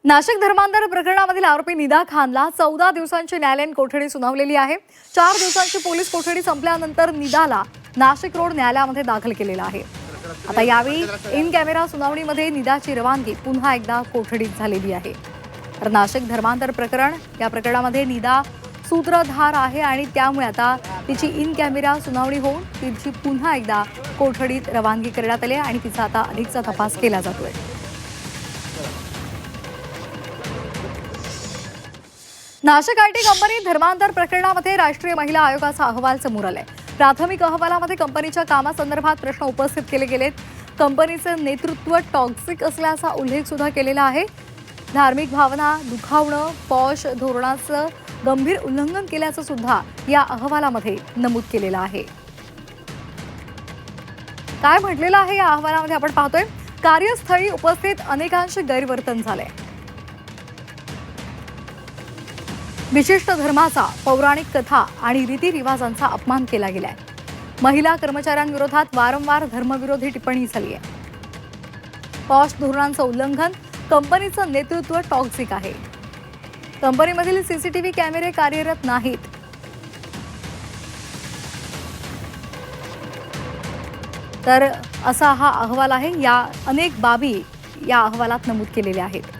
नाशिक धर्मांतर प्रकरणामधील आरोपी निदा खानला 14 दिवसांची न्यायालयीन कोठडी सुनावलेली आहे। 4 दिवसांची पोलीस कोठडी संपल्यानंतर निदाला नाशिक रोड न्यायालयामध्ये दाखल केलेला आहे। आता यावेळी इन कॅमेरा सुनावणीमध्ये निदाची रवानगी पुन्हा एकदा कोठडीत झालेली आहे। तर नाशिक धर्मांतर प्रकरण या प्रकरणामध्ये निदा सूत्रधार आहे आणि त्यामुळे आता तिची इन कॅमेरा सुनावणी होऊन तिची पुन्हा एकदा कोठडीत रवानगी करण्यात आली आणि तिचा आता अधिकचा तपास केला जातोय। नाशिक आयटी कंपनी धर्मांतर प्रकरणामध्ये राष्ट्रीय महिला आयोगाचा अहवाल समोर आलाय। प्राथमिक अहवालामध्ये कंपनीच्या कामासंदर्भात प्रश्न उपस्थित केले गेलेत। कंपनीचे नेतृत्व टॉक्सिक असल्याचा उल्लेख सुद्धा केलेला आहे। धार्मिक भावना दुखावणं, पॉश धोरणाचं गंभीर उल्लंघन केल्याचं सुद्धा या अहवालामध्ये नमूद केलेलं आहे। काय म्हटलेलं आहे या अहवालामध्ये आपण पाहतोय, कार्यस्थळी उपस्थित अनेकांचे गैरवर्तन झाले। विशिष्ट धर्माचा, पौराणिक कथा आणि रीतिरिवाजांचा अपमान केला गेलाय। महिला कर्मचाऱ्यांविरोधात वारंवार धर्मविरोधी टिप्पणी झाली आहे। पॉश धोरणांचं उल्लंघन, कंपनीचं नेतृत्व टॉक्सिक आहे। कंपनीमधील सीसीटीव्ही कॅमेरे कार्यरत नाहीत। तर असा हा अहवाल आहे। या अनेक बाबी या अहवालात नमूद केलेल्या आहेत।